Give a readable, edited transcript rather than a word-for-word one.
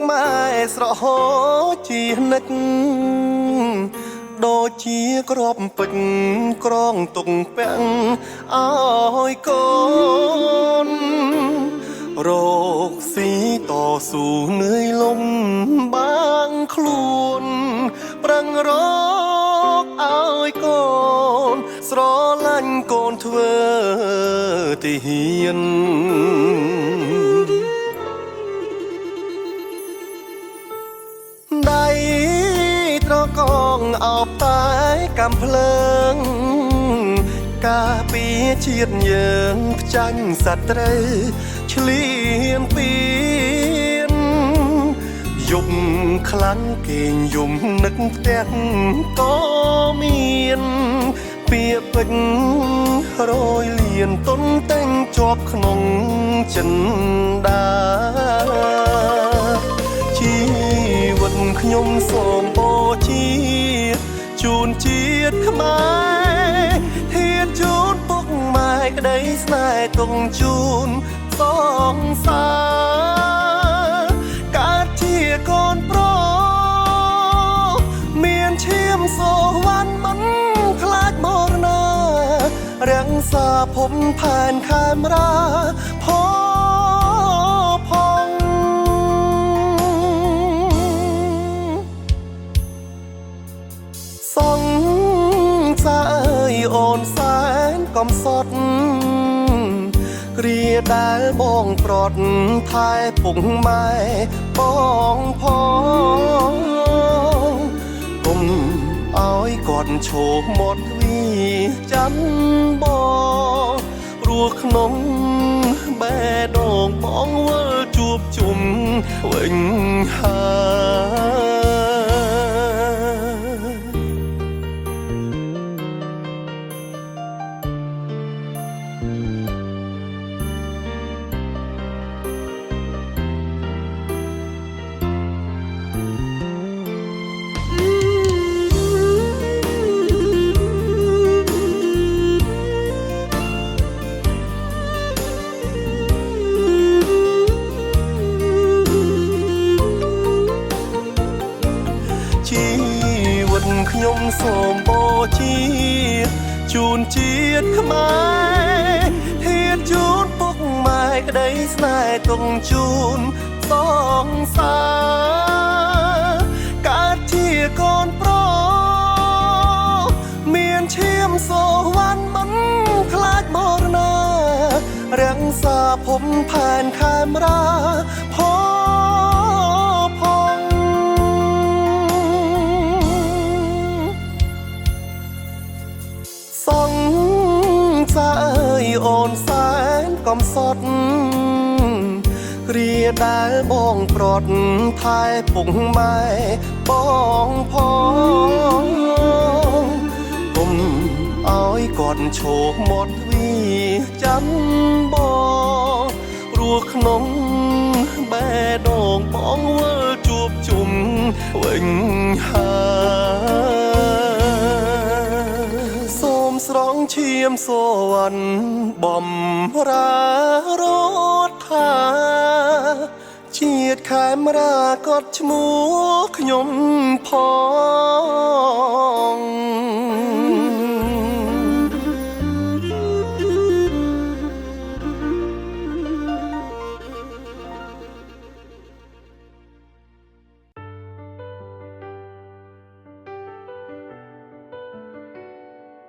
ម៉ែស្រហោជានិចដូចជាក្របពេជ្រក្រងទុកពាំងឲ្យកូនរកស៊ីតស៊ូនឿយលំបាងខ្លួនប្រឹងរកឲ្យកូនស្រឡាញ់កូនធ្វើទីហ៊ានដៃត្រកងអបតែកំភ្លើងការពារជាតិយើងផ្ចាញ់សត្រូវឆ្លៀនពៀនយប់ខ្លាំងគេងយំនឹកផ្ទះក៏មានពាក្យពេចន៍រយលៀនទុនតែងជាប់ក្នុងចិនដាជីវិតខ្ញុំសូមបូជាជូនជាតិខ្មែរធាតជូនពុកម៉ែក្តីស្នេហ៍ទុំជូនសងសារកើតជាកូនប្រុសមានឈាមសូវ័នមិនខ្លាចមរណារាំងសាភពផែនខេមរាផងសងសាអើយអូនសែនកំសត់គ្រាដែលបងប្រត់ថែពុកម៉ែបងផងគុំឲ្យគាត់ឈោមាត់ទ្វីចាំបងព្រោះក្នុងបេះដូងបងវិលជួបជុំវិញខ្ញុំសូមបូជាជូនជាតិខ្មែរធាតជូនពុកម៉ែក្តីស្នេហ៍ទុំជូនសងសារកើតជាកូនប្រុសមានឈាមសូវ័នមិនខ្លាចមរណារាំងសាភពផែនខេមរាផងសងសាអើយអូនសែនកំសត់គ្រាដែលបងប្រត់ថែពុកម៉ែបងផងគុំឲ្យគាត់ឈោមាត់ទ្វីចាំបងព្រោះក្នុងបេះដូងបងវិលជួបជុំវិញស្រងឈាមសូវ័នបំរារត់ថាជាតិខេមរាក៏ឈ្មោះខ្ញុំផង